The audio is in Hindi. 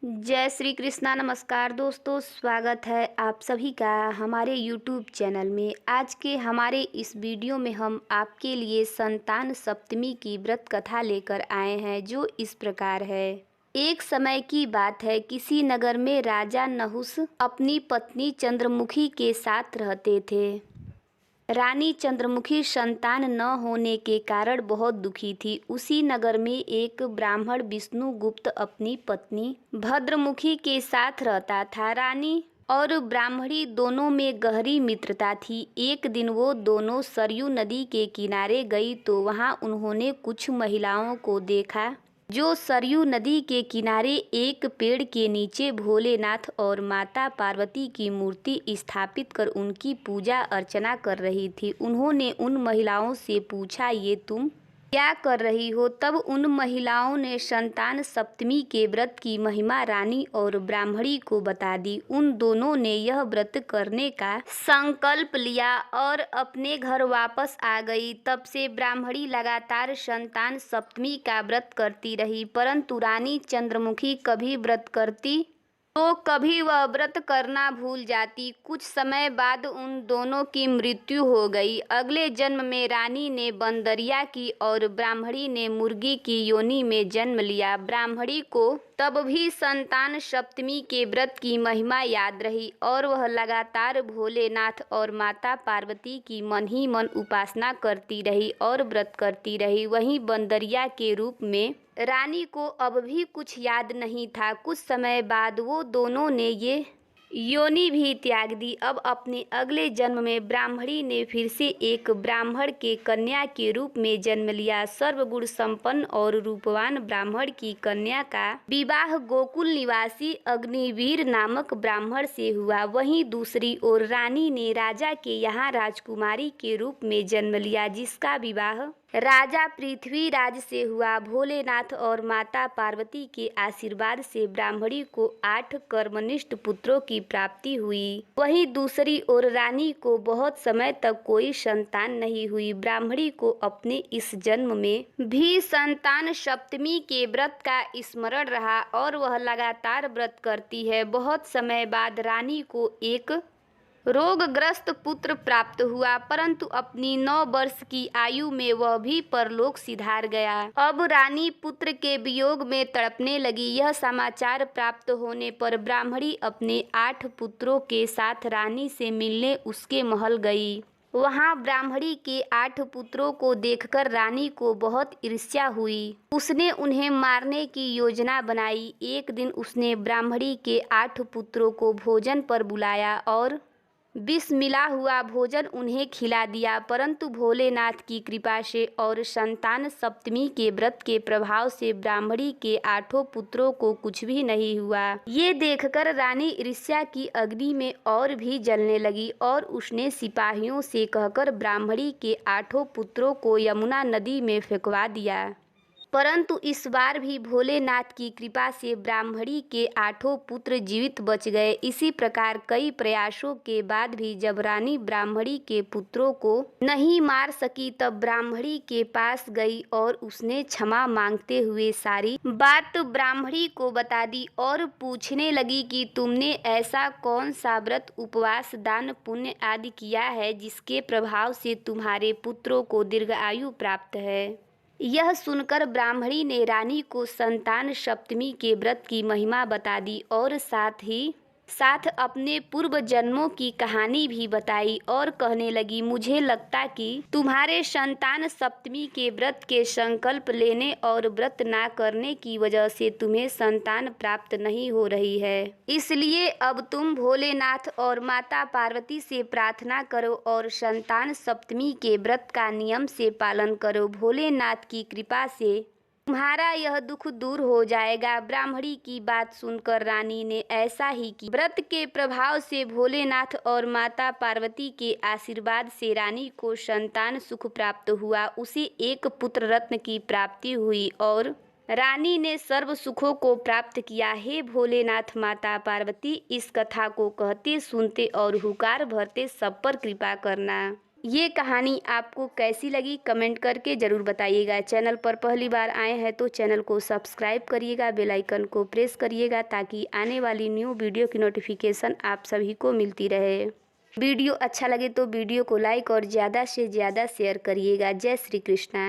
जय श्री कृष्णा। नमस्कार दोस्तों, स्वागत है आप सभी का हमारे YouTube चैनल में। आज के हमारे इस वीडियो में हम आपके लिए संतान सप्तमी की व्रत कथा लेकर आए हैं, जो इस प्रकार है। एक समय की बात है, किसी नगर में राजा नहुस अपनी पत्नी चंद्रमुखी के साथ रहते थे। रानी चंद्रमुखी संतान न होने के कारण बहुत दुखी थी। उसी नगर में एक ब्राह्मण विष्णुगुप्त अपनी पत्नी भद्रमुखी के साथ रहता था। रानी और ब्राह्मणी दोनों में गहरी मित्रता थी। एक दिन वो दोनों सरयू नदी के किनारे गई तो वहां उन्होंने कुछ महिलाओं को देखा जो सरयू नदी के किनारे एक पेड़ के नीचे भोलेनाथ और माता पार्वती की मूर्ति स्थापित कर उनकी पूजा अर्चना कर रही थी। उन्होंने उन महिलाओं से पूछा, ये तुम क्या कर रही हो? तब उन महिलाओं ने संतान सप्तमी के व्रत की महिमा रानी और ब्राह्मणी को बता दी। उन दोनों ने यह व्रत करने का संकल्प लिया और अपने घर वापस आ गई। तब से ब्राह्मणी लगातार संतान सप्तमी का व्रत करती रही, परंतु रानी चंद्रमुखी कभी व्रत करती तो कभी वह व्रत करना भूल जाती। कुछ समय बाद उन दोनों की मृत्यु हो गई। अगले जन्म में रानी ने बंदरिया की और ब्राह्मणी ने मुर्गी की योनि में जन्म लिया। ब्राह्मणी को तब भी संतान सप्तमी के व्रत की महिमा याद रही और वह लगातार भोलेनाथ और माता पार्वती की मन ही मन उपासना करती रही और व्रत करती रही। वहीं बंदरिया के रूप में रानी को अब भी कुछ याद नहीं था। कुछ समय बाद वो दोनों ने ये योनि भी त्याग दी। अब अपने अगले जन्म में ब्राह्मणी ने फिर से एक ब्राह्मण के कन्या के रूप में जन्म लिया। सर्वगुण संपन्न और रूपवान ब्राह्मण की कन्या का विवाह गोकुल निवासी अग्निवीर नामक ब्राह्मण से हुआ। वहीं दूसरी ओर रानी ने राजा के यहाँ राजकुमारी के रूप में जन्म लिया, जिसका विवाह राजा पृथ्वीराज से हुआ। भोलेनाथ और माता पार्वती के आशीर्वाद से ब्राह्मणी को 8 कर्मनिष्ठ पुत्रों की प्राप्ति हुई। वहीं दूसरी ओर रानी को बहुत समय तक कोई संतान नहीं हुई। ब्राह्मणी को अपने इस जन्म में भी संतान सप्तमी के व्रत का स्मरण रहा और वह लगातार व्रत करती है। बहुत समय बाद रानी को एक रोगग्रस्त पुत्र प्राप्त हुआ, परंतु अपनी 9 वर्ष की आयु में वह भी परलोक सिधार गया। अब रानी पुत्र के वियोग में तड़पने लगी। यह समाचार प्राप्त होने पर ब्राह्मणी अपने 8 पुत्रों के साथ रानी से मिलने उसके महल गई। वहां ब्राह्मणी के 8 पुत्रों को देखकर रानी को बहुत ईर्ष्या हुई। उसने उन्हें मारने की योजना बनाई। एक दिन उसने ब्राह्मणी के 8 पुत्रों को भोजन पर बुलाया और विष मिला हुआ भोजन उन्हें खिला दिया, परंतु भोलेनाथ की कृपा से और संतान सप्तमी के व्रत के प्रभाव से ब्राह्मणी के 8 पुत्रों को कुछ भी नहीं हुआ। ये देखकर रानी ईर्ष्या की अग्नि में और भी जलने लगी और उसने सिपाहियों से कहकर ब्राह्मणी के 8 पुत्रों को यमुना नदी में फेंकवा दिया। परंतु इस बार भी भोलेनाथ की कृपा से ब्राह्मणी के 8 पुत्र जीवित बच गए। इसी प्रकार कई प्रयासों के बाद भी जब रानी ब्राह्मणी के पुत्रों को नहीं मार सकी, तब ब्राह्मणी के पास गई और उसने क्षमा मांगते हुए सारी बात ब्राह्मणी को बता दी और पूछने लगी कि तुमने ऐसा कौन सा व्रत, उपवास, दान, पुण्य आदि किया है जिसके प्रभाव से तुम्हारे पुत्रों को दीर्घायु प्राप्त है। यह सुनकर ब्राह्मणी ने रानी को संतान सप्तमी के व्रत की महिमा बता दी और साथ अपने पूर्व जन्मों की कहानी भी बताई और कहने लगी, मुझे लगता कि तुम्हारे संतान सप्तमी के व्रत के संकल्प लेने और व्रत ना करने की वजह से तुम्हें संतान प्राप्त नहीं हो रही है। इसलिए अब तुम भोलेनाथ और माता पार्वती से प्रार्थना करो और संतान सप्तमी के व्रत का नियम से पालन करो। भोलेनाथ की कृपा से तुम्हारा यह दुख दूर हो जाएगा। ब्राह्मणी की बात सुनकर रानी ने ऐसा ही किया। व्रत के प्रभाव से भोलेनाथ और माता पार्वती के आशीर्वाद से रानी को संतान सुख प्राप्त हुआ। उसे एक पुत्र रत्न की प्राप्ति हुई और रानी ने सर्व सुखों को प्राप्त किया। हे भोलेनाथ, माता पार्वती, इस कथा को कहते, सुनते और हुकार भरते सब पर कृपा करना। ये कहानी आपको कैसी लगी कमेंट करके ज़रूर बताइएगा। चैनल पर पहली बार आए हैं तो चैनल को सब्सक्राइब करिएगा, बेल आइकन को प्रेस करिएगा ताकि आने वाली न्यू वीडियो की नोटिफिकेशन आप सभी को मिलती रहे। वीडियो अच्छा लगे तो वीडियो को लाइक और ज़्यादा से ज़्यादा शेयर करिएगा। जय श्री कृष्णा।